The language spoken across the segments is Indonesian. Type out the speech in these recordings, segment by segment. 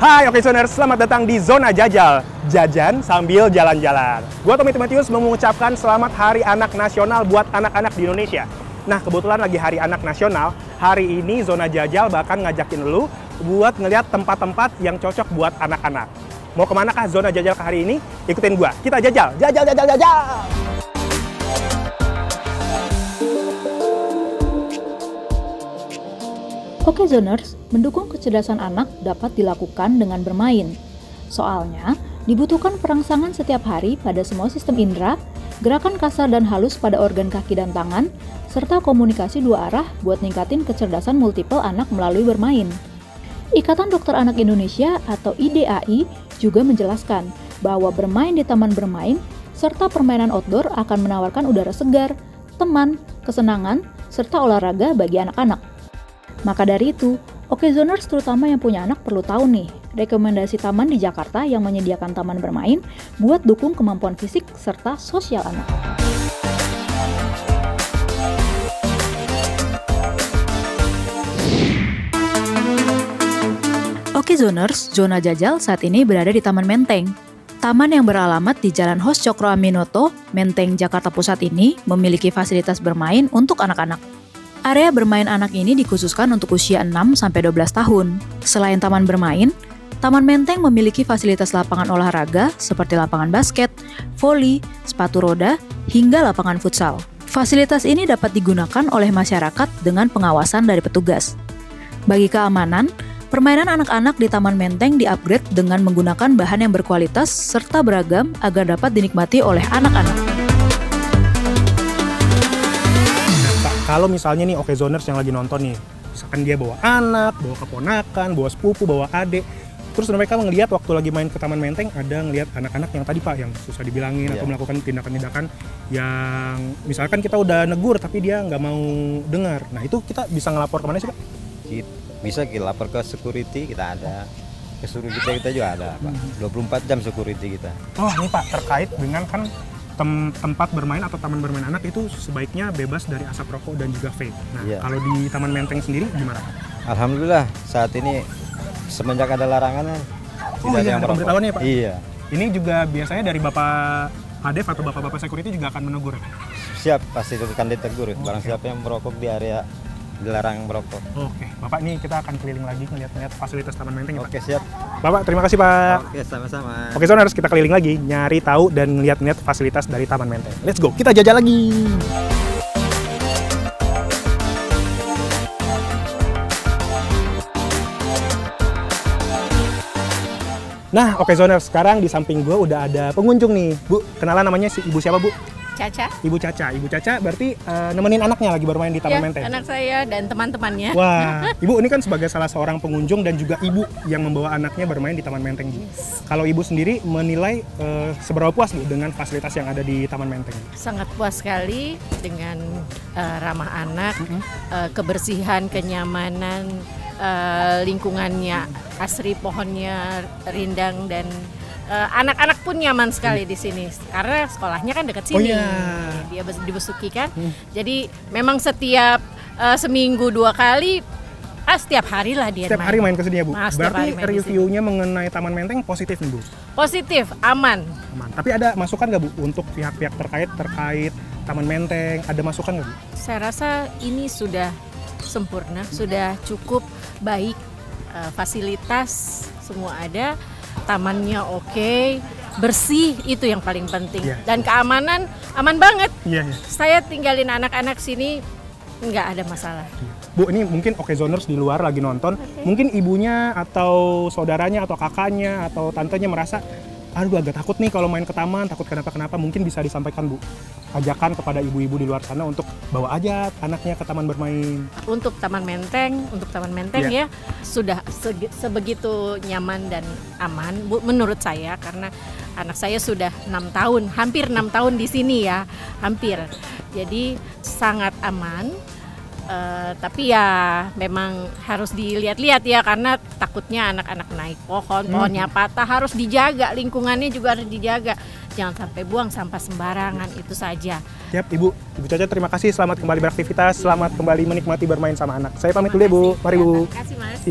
Hai Occasioners, selamat datang di Zona Jajal. Jajan sambil jalan-jalan. Gua Tommy Timotius mengucapkan selamat Hari Anak Nasional buat anak-anak di Indonesia. Nah, kebetulan lagi Hari Anak Nasional, hari ini Zona Jajal bahkan ngajakin lu buat ngeliat tempat-tempat yang cocok buat anak-anak. Mau kemana kah Zona Jajal ke hari ini? Ikutin gua, kita jajal, jajal! Occasioners, mendukung kecerdasan anak dapat dilakukan dengan bermain. Soalnya, dibutuhkan perangsangan setiap hari pada semua sistem indera, gerakan kasar dan halus pada organ kaki dan tangan, serta komunikasi dua arah buat ningkatin kecerdasan multiple anak melalui bermain. Ikatan Dokter Anak Indonesia atau IDAI juga menjelaskan bahwa bermain di taman bermain serta permainan outdoor akan menawarkan udara segar, teman, kesenangan, serta olahraga bagi anak-anak. Maka dari itu, Occasioners terutama yang punya anak perlu tahu nih, rekomendasi taman di Jakarta yang menyediakan taman bermain buat dukung kemampuan fisik serta sosial anak. Occasioners, Zona Jajal saat ini berada di Taman Menteng. Taman yang beralamat di Jalan Hos Cokro Aminoto, Menteng, Jakarta Pusat ini memiliki fasilitas bermain untuk anak-anak. Area bermain anak ini dikhususkan untuk usia 6-12 tahun. Selain taman bermain, Taman Menteng memiliki fasilitas lapangan olahraga seperti lapangan basket, voli, sepatu roda, hingga lapangan futsal. Fasilitas ini dapat digunakan oleh masyarakat dengan pengawasan dari petugas. Bagi keamanan, permainan anak-anak di Taman Menteng di-upgrade dengan menggunakan bahan yang berkualitas serta beragam agar dapat dinikmati oleh anak-anak. Kalau misalnya nih Occasioners yang lagi nonton nih, misalkan dia bawa anak, bawa keponakan, bawa sepupu, bawa adik, terus mereka ngelihat waktu lagi main ke Taman Menteng ada ngelihat anak-anak yang tadi Pak yang susah dibilangin atau melakukan tindakan-tindakan yang misalkan kita udah negur tapi dia nggak mau dengar. Nah itu kita bisa ngelapor kemana sih Pak? Bisa kita lapor ke security, kita ada. Ke security kita juga ada Pak. 24 jam security kita. Oh ini Pak, terkait dengan kan tempat bermain atau taman bermain anak itu sebaiknya bebas dari asap rokok dan juga vape. Nah, kalau di Taman Menteng sendiri gimana? Alhamdulillah saat ini semenjak ada larangan tidak ada yang merokok. Pemberitahuannya Pak? Iya. Ini juga biasanya dari Bapak Hadef atau Bapak-Bapak security juga akan menegur? Siap, pasti itu akan ditegur. Barang siapa yang merokok di area dilarang merokok. Oke, Bapak ini kita akan keliling lagi ngeliat fasilitas Taman Menteng ya Pak? Oke, siap. Bapak, terima kasih Pak. Oke, sama-sama. Oke, harus kita keliling lagi, nyari tahu dan ngeliat-ngeliat fasilitas dari Taman Menteng. Let's go, kita jajal lagi. Nah, oke Zoners, sekarang di samping gue udah ada pengunjung nih. Bu, kenalan namanya si Ibu siapa Bu? Caca. Ibu Caca berarti nemenin anaknya lagi bermain di Taman Menteng? Anak saya dan teman-temannya. Wah, Ibu ini kan sebagai salah seorang pengunjung dan juga Ibu yang membawa anaknya bermain di Taman Menteng. Yes. Kalau Ibu sendiri menilai seberapa puas nih dengan fasilitas yang ada di Taman Menteng? Sangat puas sekali dengan ramah anak, kebersihan, kenyamanan, lingkungannya asri, pohonnya rindang dan anak-anak pun nyaman sekali di sini karena sekolahnya kan dekat sini. Dia dibesuki kan. Jadi memang setiap seminggu 2 kali, setiap hari lah dia setiap hari main ke sini ya Bu. Berarti reviewnya mengenai Taman Menteng positif nih Bu? Positif, aman. Tapi ada masukan nggak Bu untuk pihak-pihak terkait Taman Menteng? Ada masukan nggak Bu? Saya rasa ini sudah sempurna, sudah cukup baik, fasilitas semua ada. Tamannya oke, bersih, itu yang paling penting. Dan keamanan aman banget. Saya tinggalin anak-anak sini nggak ada masalah. Bu, ini mungkin Occasioners di luar lagi nonton, mungkin ibunya atau saudaranya atau kakaknya atau tantenya merasa, aduh agak takut nih kalau main ke taman, takut kenapa-kenapa, mungkin bisa disampaikan Bu, ajakan kepada ibu-ibu di luar sana untuk bawa aja anaknya ke taman bermain. Untuk Taman Menteng ya sudah sebegitu nyaman dan aman Bu, menurut saya, karena anak saya sudah 6 tahun, hampir 6 tahun di sini ya, hampir. Jadi sangat aman. Tapi ya memang harus dilihat-lihat ya, karena takutnya anak-anak naik pohonnya patah, harus dijaga, lingkungannya juga harus dijaga. Jangan sampai buang sampah sembarangan, itu saja. Siap Ibu Caca, terima kasih, selamat kembali beraktivitas, selamat kembali menikmati bermain sama anak. Saya pamit dulu ya Bu, mari Bu. Terima kasih Mas.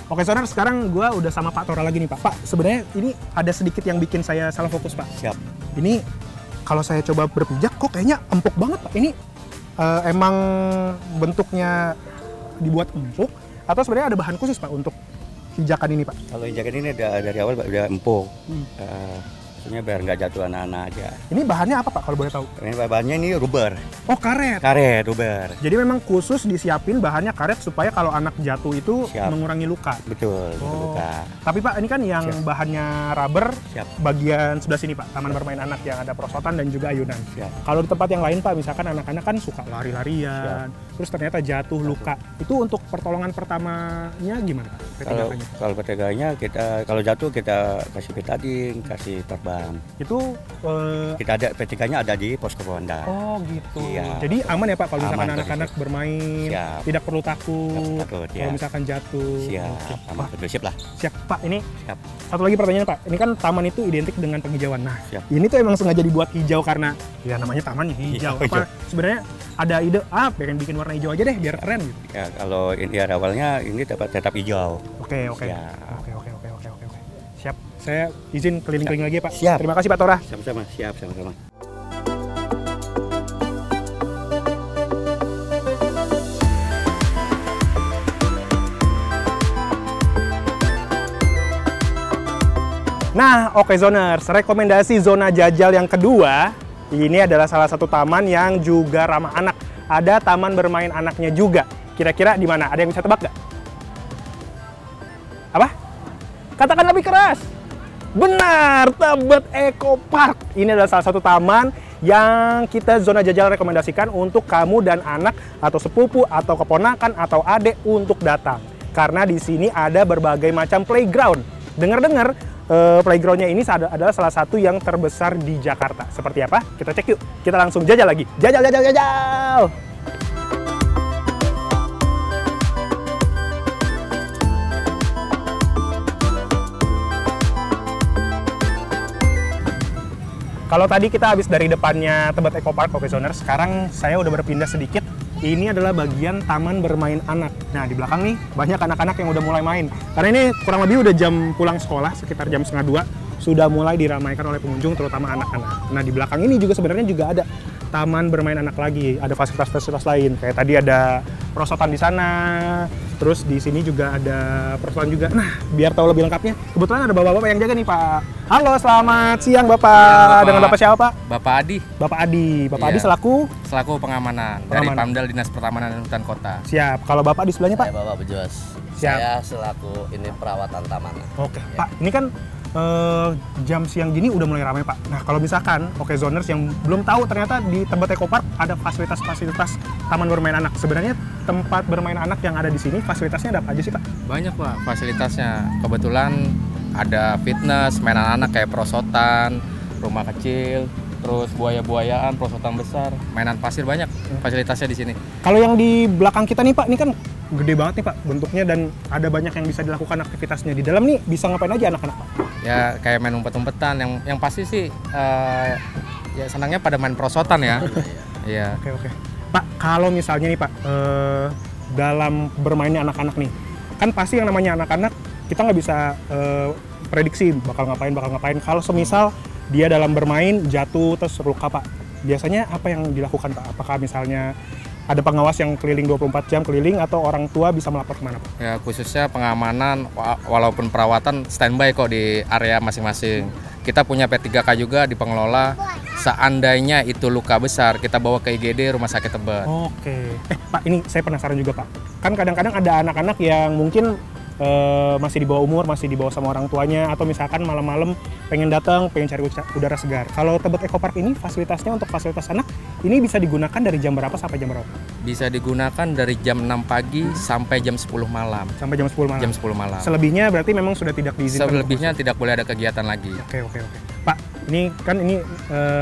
Oke, Sonar, sekarang gue udah sama Pak Tora lagi nih, Pak. Pak, sebenarnya ini ada sedikit yang bikin saya salah fokus, Pak. Siap. Ini kalau saya coba berpijak, kok kayaknya empuk banget, Pak. Ini emang bentuknya dibuat empuk, atau sebenarnya ada bahan khusus, Pak, untuk pijakan ini, Pak? Kalau pijakan ini dari awal udah empuk. Maksudnya biar nggak jatuh anak-anak aja. Ini bahannya apa, Pak, kalau boleh tahu? Ini bahannya ini rubber. Oh, karet. Karet, rubber. Jadi memang khusus disiapin bahannya karet supaya kalau anak jatuh itu Siap. mengurangi luka. Betul, luka. Tapi Pak, ini kan yang Siap. bahannya rubber, Siap. bagian sebelah sini, Pak, taman bermain anak yang ada perosotan dan juga ayunan. Siap. Kalau di tempat yang lain, Pak, misalkan anak-anak kan suka lari-larian, terus ternyata jatuh, luka. Itu untuk pertolongan pertamanya gimana, Pak? Kalau perteganya kita kalau jatuh kita kasih betadine, kasih perban. Itu Kita ada P3-nya ada di posko Pondok. oh gitu. Iya. Jadi aman ya, Pak, kalau misalkan Aman, anak-anak bermain, Siap. tidak perlu takut, Takut, kalau ya. misalkan jatuh. Siap, Oke. aman, bersih lah. Siap, Pak. Ini Siap. satu lagi pertanyaan, Pak. Ini kan taman itu identik dengan penghijauan. Nah, Siap. ini tuh emang sengaja dibuat hijau karena ya namanya tamannya hijau. Iya, Apa sebenarnya ada ide, pengen bikin warna hijau aja deh biar keren gitu. Ya, kalau ini awalnya ini tetap hijau. Oke, oke. Siap. Oke. Siap. Saya izin keliling-keliling lagi ya, Pak. Siap. Terima kasih, Pak Tora. Sama-sama, siap, sama-sama. Nah, oke Zoners, rekomendasi zona jajal yang kedua, ini adalah salah satu taman yang juga ramah anak. Ada taman bermain anaknya juga. Kira-kira di mana? Ada yang bisa tebak nggak? Apa? Katakan lebih keras. Benar, Tebet Eco Park. Ini adalah salah satu taman yang kita zona jajal rekomendasikan untuk kamu dan anak atau sepupu atau keponakan atau adik untuk datang. Karena di sini ada berbagai macam playground. Dengar-dengar playgroundnya ini adalah salah satu yang terbesar di Jakarta. Seperti apa? Kita cek yuk. Kita langsung jajal lagi. Jajal! Kalau tadi kita habis dari depannya Tebet Eco Park, oke Zoners, sekarang saya udah berpindah sedikit. Ini adalah bagian taman bermain anak. Nah, di belakang nih banyak anak-anak yang udah mulai main. Karena ini kurang lebih udah jam pulang sekolah, sekitar jam 1:30, sudah mulai diramaikan oleh pengunjung, terutama anak-anak. Nah, di belakang ini juga sebenarnya juga ada taman bermain anak lagi, ada fasilitas-fasilitas lain. Kayak tadi ada perosotan di sana, terus di sini juga ada perosotan juga. Nah, biar tahu lebih lengkapnya, kebetulan ada bapak-bapak yang jaga nih, Pak. Halo, selamat siang, Bapak. Ya, Bapak. Dengan Bapak siapa, Pak? Bapak Adi, Bapak Adi. Bapak Iya. Adi selaku? selaku pengamanan dari Pengamanan. Pamdal Dinas Pertamanan dan Hutan Kota. Siap. Kalau Bapak di sebelahnya, Pak? Saya Bapak Bejuas. Siap. Saya selaku ini perawatan taman. Oke, Pak. Ini kan jam siang gini udah mulai ramai, Pak. Nah, kalau misalkan oke Zoners yang belum tahu ternyata di Tebet Eco Park ada fasilitas-fasilitas taman bermain anak. Sebenarnya tempat bermain anak yang ada di sini fasilitasnya ada apa aja sih, Pak? Banyak Pak fasilitasnya. Kebetulan ada fitness, mainan anak kayak perosotan, rumah kecil, terus buaya-buayaan, perosotan besar, mainan pasir, banyak fasilitasnya di sini. Kalau yang di belakang kita nih, Pak, ini kan gede banget nih, Pak, bentuknya dan ada banyak yang bisa dilakukan aktivitasnya. Di dalam nih bisa ngapain aja anak-anak, Pak? Ya kayak main umpet-umpetan, yang pasti sih ya senangnya pada main perosotan ya. Iya. Oke. Pak, kalau misalnya nih, Pak, dalam bermainnya anak-anak nih, kan pasti yang namanya anak-anak kita nggak bisa prediksi bakal ngapain. Kalau semisal dia dalam bermain jatuh terus terluka, Pak, biasanya apa yang dilakukan, Pak? Apakah misalnya ada pengawas yang keliling 24 jam keliling atau orang tua bisa melapor kemana, Pak? Ya khususnya pengamanan walaupun perawatan standby kok di area masing-masing. Kita punya P3K juga di pengelola. Seandainya itu luka besar, kita bawa ke IGD Rumah Sakit Tebet. Oke. Pak, ini saya penasaran juga, Pak. Kan kadang-kadang ada anak-anak yang mungkin masih di bawah umur, masih di bawah sama orang tuanya, atau misalkan malam-malam pengen datang, pengen cari udara segar. Kalau Tebet Eco Park ini fasilitasnya untuk fasilitas anak, ini bisa digunakan dari jam berapa sampai jam berapa? Bisa digunakan dari jam 6 pagi sampai jam 10 malam. Sampai jam 10 malam? Jam 10 malam. Selebihnya berarti memang sudah tidak diizinkan? Selebihnya tidak boleh ada kegiatan lagi. Oke. Pak, ini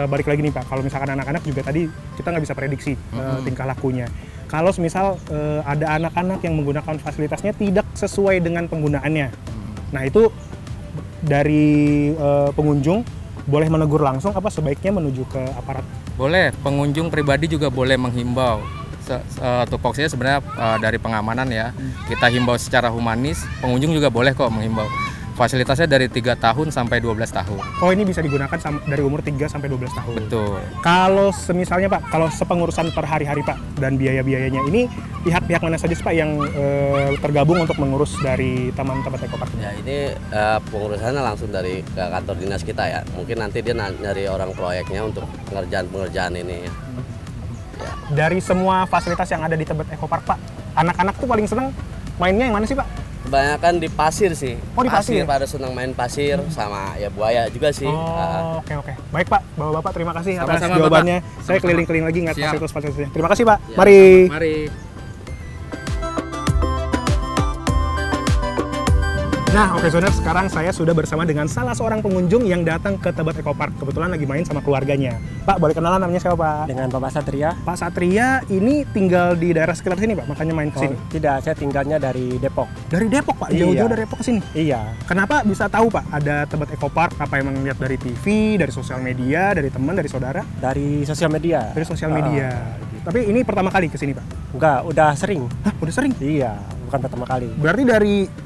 balik lagi nih, Pak. Kalau misalkan anak-anak juga tadi kita nggak bisa prediksi tingkah lakunya. Kalau misal ada anak-anak yang menggunakan fasilitasnya tidak sesuai dengan penggunaannya, nah itu dari pengunjung boleh menegur langsung apa sebaiknya menuju ke aparat? Boleh, pengunjung pribadi juga boleh menghimbau. Tupoksinya sebenarnya dari pengamanan ya. Kita himbau secara humanis, pengunjung juga boleh kok menghimbau. Fasilitasnya dari 3 tahun sampai 12 tahun. Oh, ini bisa digunakan dari umur 3 sampai 12 tahun. Betul. Kalau semisalnya Pak, kalau sepengurusan per hari-hari Pak dan biaya-biayanya ini pihak-pihak mana saja sih Pak yang tergabung untuk mengurus dari Taman Tempat Eco Park? Ya ini pengurusannya langsung dari ke kantor dinas kita ya. Mungkin nanti dia nyari orang proyeknya untuk pengerjaan ini. Ya. Dari semua fasilitas yang ada di Tempat Eco Park Pak, anak-anak tuh paling seneng mainnya yang mana sih Pak? Kebanyakan di pasir sih. Oh, di pasir? Pada senang main pasir sama ya buaya juga sih. Oh, oke. Baik Pak, Bapak-Bapak terima kasih atas Sama-sama, jawabannya. Saya keliling-keliling lagi ngeliat Siap. fasilitas-fasilitasnya. Terima kasih Pak. Ya, Mari. Mari. Nah, oke Zoners, sekarang saya sudah bersama dengan salah seorang pengunjung yang datang ke Tebet Eco Park. Kebetulan lagi main sama keluarganya. Pak, boleh kenalan namanya siapa Pak? Dengan Bapak Satria. Pak Satria ini tinggal di daerah sekitar sini Pak, makanya main ke sini. Tidak, saya tinggalnya dari Depok. Dari Depok Pak, Iya. jauh-jauh dari Depok ke sini. Iya, Kenapa bisa tahu Pak ada Tebet Eco Park? Apa emang lihat dari TV, dari sosial media, dari teman, dari saudara? dari sosial media. Dari sosial media. Tapi ini pertama kali ke sini Pak? Enggak, udah sering. Hah, udah sering? Iya, bukan pertama kali. Berarti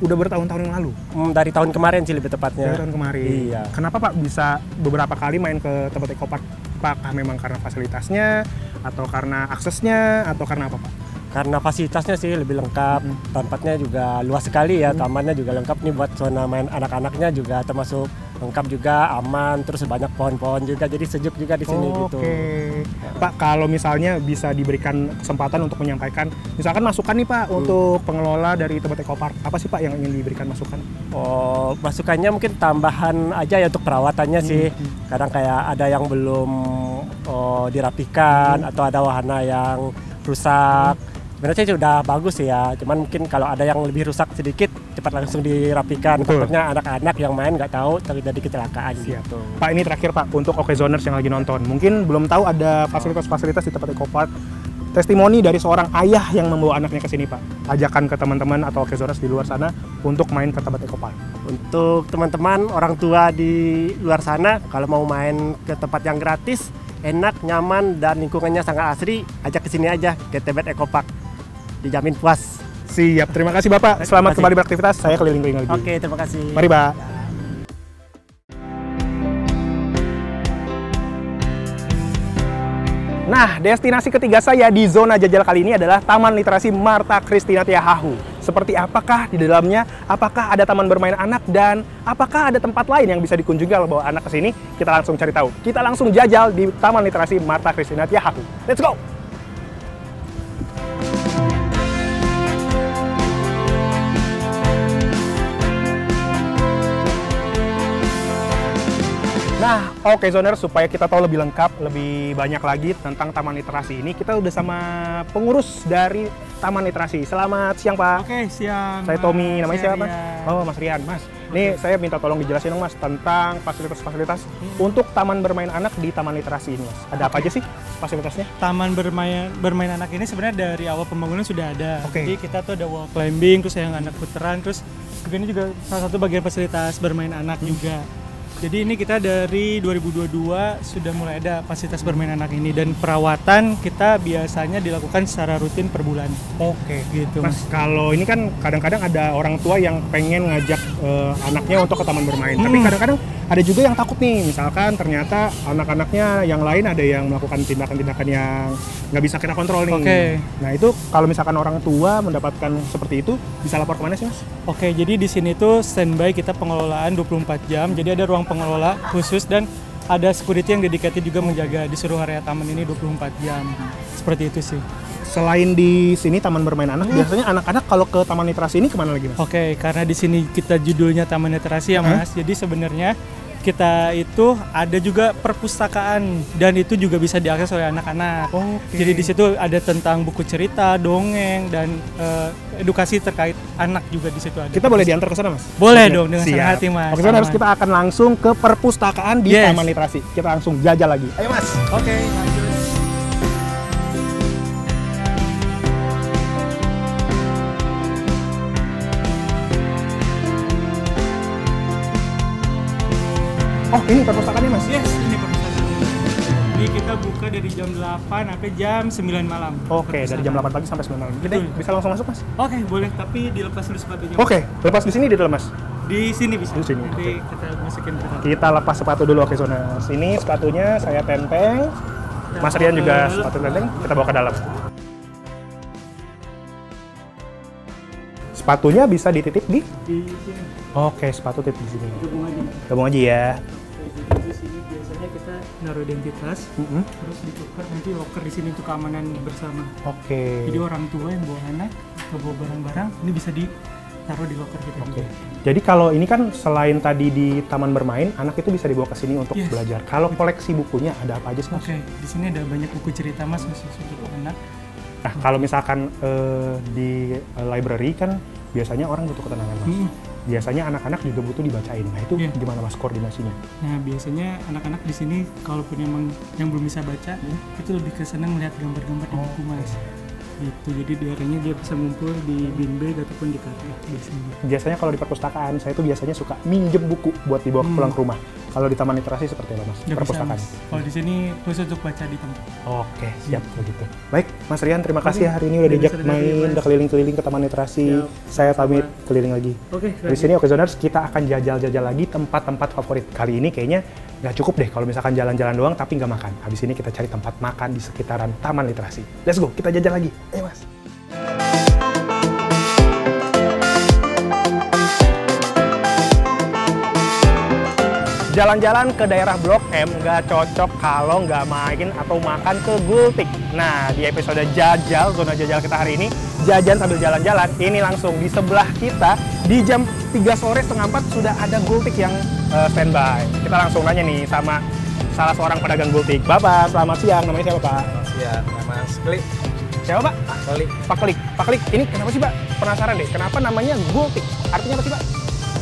udah bertahun-tahun yang lalu? Dari tahun kemarin sih lebih tepatnya. Dari tahun kemarin. Iya. Kenapa Pak bisa beberapa kali main ke Tebet Eco Park? Apakah memang karena fasilitasnya, atau karena aksesnya, atau karena apa Pak? Karena fasilitasnya sih lebih lengkap, tempatnya juga luas sekali ya, tamannya juga lengkap nih buat zona main anak-anaknya juga termasuk lengkap juga, aman, terus banyak pohon-pohon juga, jadi sejuk juga di sini gitu. Oke. Pak, kalau misalnya bisa diberikan kesempatan untuk menyampaikan, misalkan masukan nih Pak untuk pengelola dari Tebet Eco Park, apa sih Pak yang ingin diberikan masukan? Oh, masukannya mungkin tambahan aja ya untuk perawatannya sih. Kadang kayak ada yang belum dirapikan atau ada wahana yang rusak. Sebenarnya sih udah bagus ya, cuman mungkin kalau ada yang lebih rusak sedikit cepat langsung dirapikan. Betul. Takutnya anak-anak yang main nggak tahu terjadi kecelakaan gitu. Pak, ini terakhir Pak untuk Okezoners yang lagi nonton. Mungkin belum tahu ada fasilitas-fasilitas di Tebet Eco Park. Testimoni dari seorang ayah yang membawa anaknya ke sini Pak. Ajakan ke teman-teman atau Okezoners di luar sana untuk main ke Tebet Eco Park. Untuk teman-teman orang tua di luar sana, kalau mau main ke tempat yang gratis, enak, nyaman, dan lingkungannya sangat asri, ajak ke sini aja ke Tebet Eco Park. Dijamin puas. Siap, terima kasih Bapak. Selamat Terima kasih. kembali beraktivitas. Saya keliling-keliling lagi. Oke, terima kasih. Mari Pak. Nah, destinasi ketiga saya di zona jajal kali ini adalah Taman Literasi Marta Christina Tiahahu. Seperti apakah di dalamnya? Apakah ada taman bermain anak? Dan apakah ada tempat lain yang bisa dikunjungi kalau bawa anak ke sini? Kita langsung cari tahu. Kita langsung jajal di Taman Literasi Marta Christina Tiahahu. Let's go! Nah, oke Zoners, supaya kita tahu lebih lengkap, lebih banyak lagi tentang Taman Literasi ini, kita udah sama pengurus dari Taman Literasi. Selamat siang Pak. Oke, siang. Saya Tommy, namanya siapa Mas? Rian. Oh, Mas Rian. Mas, ini saya minta tolong dijelasin dong Mas tentang fasilitas-fasilitas untuk taman bermain anak di Taman Literasi ini Mas. Ada apa aja sih fasilitasnya? Taman bermain anak ini sebenarnya dari awal pembangunan sudah ada. Oke. Jadi kita tuh ada wall climbing, terus yang anak puteran, terus juga ini juga salah satu bagian fasilitas bermain anak juga. Jadi ini kita dari 2022 sudah mulai ada fasilitas bermain anak ini, dan perawatan kita biasanya dilakukan secara rutin per bulan. Oke. Gitu, Mas, kalau ini kan kadang-kadang ada orang tua yang pengen ngajak anaknya untuk ke taman bermain. Tapi kadang-kadang ada juga yang takut nih, misalkan ternyata anak-anaknya yang lain ada yang melakukan tindakan-tindakan yang nggak bisa kita kontrol nih. Oke. Nah itu kalau misalkan orang tua mendapatkan seperti itu, bisa lapor kemana sih Mas? Oke, jadi di sini tuh standby kita pengelolaan 24 jam. Jadi ada ruang pengelola khusus dan ada security yang dedicated juga menjaga di seluruh area taman ini 24 jam. Seperti itu sih. Selain di sini taman bermain anak, biasanya anak-anak kalau ke Taman Literasi ini kemana lagi Mas? Oke, karena di sini kita judulnya Taman Literasi ya Mas. Jadi sebenarnya kita itu ada juga perpustakaan dan itu juga bisa diakses oleh anak-anak. Oke. Jadi di situ ada tentang buku cerita, dongeng, dan edukasi terkait anak juga di situ ada. Kita boleh diantar ke sana Mas? Boleh Oke, dong, dengan senang hati, Mas. Oke, harus Aman. kita akan langsung ke perpustakaan di Yes. Taman Literasi. Kita langsung jajal lagi. Ayo Mas. Oke, lanjut. Oh ini perpustakaannya Mas? Yes, ini perpustakaan. Ini kita buka dari jam 8 sampai jam 9 malam. Oke, dari jam 8 pagi sampai 9 malam. Kita Betul. bisa langsung masuk, Mas? Oke, boleh, tapi dilepas dulu sepatunya. Oke, lepas di sini di dalam, Mas. Di sini bisa. Di sini, Nanti oke. kita masukin ke dalam. Kita lepas sepatu dulu, oke Zoners. Ini sepatunya saya tenteng. Mas Rian juga sepatu tenteng, kita bawa ke dalam. Sepatunya bisa dititip di? Di sini. Oke, sepatu titip di sini. Gabung aja. Gabung aja ya. Di sini biasanya kita naruh identitas, terus ditukar nanti locker di sini untuk keamanan bersama. Oke. Jadi orang tua yang bawa anak atau bawa barang-barang ini bisa ditaruh di locker kita Oke. juga. Jadi kalau ini kan selain tadi di taman bermain, anak itu bisa dibawa ke sini untuk Yes. belajar. Kalau koleksi bukunya ada apa aja sih, Mas? Oke, di sini ada banyak buku cerita Mas khusus untuk anak. Nah, kalau misalkan di library kan biasanya orang butuh ketenangan, Mas. Biasanya anak-anak juga butuh dibacain. Nah, itu Iya. gimana Mas koordinasinya? Nah, biasanya anak-anak di sini kalaupun emang yang belum bisa baca, itu lebih ke senang melihat gambar-gambar di buku Mas. Gitu, jadi diarahnya dia bisa ngumpul di bin bag ataupun di kafe biasanya. Biasanya kalau di perpustakaan, saya tuh biasanya suka minjem buku buat dibawa pulang ke rumah. Kalau di taman literasi seperti apa, Mas? Nggak bisa, Perpustakaan. Mas. Kalau di sini khusus untuk baca di tempat. Oke, siap begitu. Baik, Mas Rian, terima kasih ya hari ini udah Udah diajak bisa datang, main, Mas. udah keliling-keliling ke taman literasi. Siap. Saya pamit keliling lagi. Oke, Di sini Oke Zoners, kita akan jajal-jajal lagi tempat-tempat favorit. Kali ini kayaknya nggak cukup deh kalau misalkan jalan-jalan doang tapi nggak makan. Habis ini kita cari tempat makan di sekitaran taman literasi. Let's go, kita jajal lagi. Ayo Mas. Jalan-jalan ke daerah Blok M nggak cocok kalau nggak main atau makan ke Gultik. Nah, di episode Jajal, zona jajal kita hari ini, jajan sambil jalan-jalan, ini langsung di sebelah kita, di jam 3 sore setengah 4 sudah ada Gultik yang standby. Kita langsung nanya nih sama salah seorang pedagang Gultik. Bapak, selamat siang. Namanya siapa, Pak? Iya, Mas Klik. Siapa, Pak? Klik. Pak Klik. Pak Klik, ini kenapa sih, Pak? Penasaran deh, kenapa namanya Gultik? Artinya apa sih, Pak?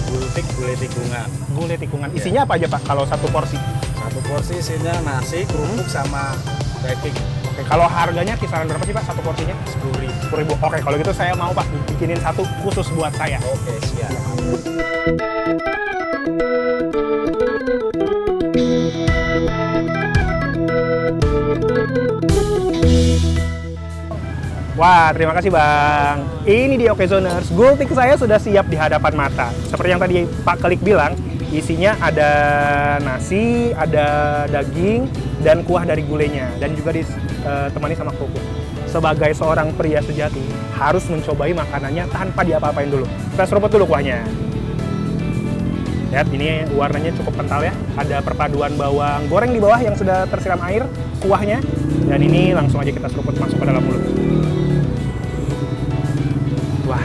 Gultik gulai tikungan. Gulai tikungan. Isinya apa aja, Pak, kalau satu porsi? Satu porsi isinya nasi, kerupuk sama daging. Oke, kalau harganya kisaran berapa sih, Pak, satu porsinya? 10.000. 10.000. Oke, kalau gitu saya mau, Pak, bikinin satu khusus buat saya. Oke, siap. Wah, terima kasih Bang. Ini dia Oke Zoners, Gultik saya sudah siap di hadapan mata. Seperti yang tadi Pak Klik bilang, isinya ada nasi, ada daging, dan kuah dari gulainya. Dan juga ditemani sama kerupuk. Sebagai seorang pria sejati, harus mencobai makanannya tanpa diapa-apain dulu. Kita seruput dulu kuahnya. Lihat, ini warnanya cukup kental ya. Ada perpaduan bawang goreng di bawah yang sudah tersiram air, kuahnya. Dan ini langsung aja kita seruput masuk ke dalam mulut. Wah,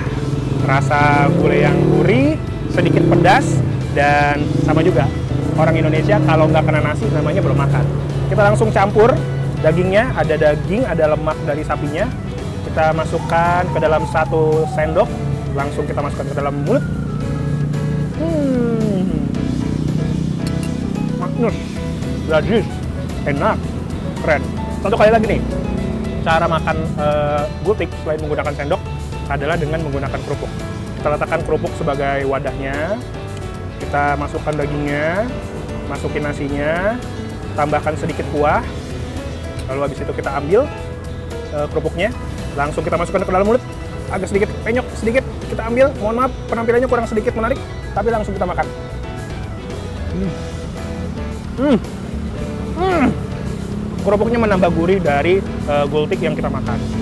rasa gulai yang gurih, sedikit pedas, dan sama juga. Orang Indonesia kalau nggak kena nasi namanya belum makan. Kita langsung campur dagingnya, ada daging, ada lemak dari sapinya. Kita masukkan ke dalam 1 sendok, langsung kita masukkan ke dalam mulut. Maknyus, lezat, enak, keren. Satu kali lagi nih, cara makan Gultik selain menggunakan sendok adalah dengan menggunakan kerupuk. Kita letakkan kerupuk sebagai wadahnya, kita masukkan dagingnya, masukin nasinya, tambahkan sedikit kuah, lalu habis itu kita ambil kerupuknya, langsung kita masukkan ke dalam mulut, agak sedikit penyok, sedikit kita ambil, mohon maaf penampilannya kurang sedikit menarik, tapi langsung kita makan. Kerupuknya menambah gurih dari Gultik yang kita makan.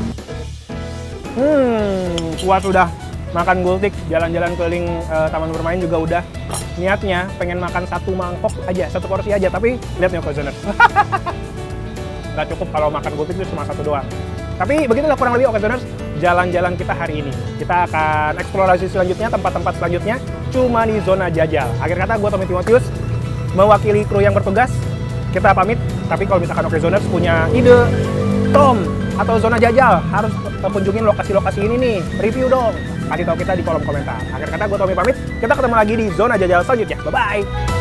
Kuat udah makan Gultik, jalan-jalan keliling taman bermain juga udah. Niatnya pengen makan 1 mangkok aja, 1 porsi aja, tapi lihat nih Oke Zoners. Nggak cukup kalau makan Gultik itu cuma 1 doang. Tapi begitulah kurang lebih Oke Zoners, jalan-jalan kita hari ini. Kita akan eksplorasi selanjutnya, tempat-tempat selanjutnya, cuma di zona jajal. Akhir kata, gue Tommy Timotius, mewakili kru yang bertugas, kita pamit. Tapi kalau misalkan Oke Zoners punya ide, Tom, atau zona jajal, harus kunjungin lokasi-lokasi ini nih, review dong. Kasih tahu kita di kolom komentar. Akhir kata, gue Tommy pamit, kita ketemu lagi di zona jajal selanjutnya. Bye-bye!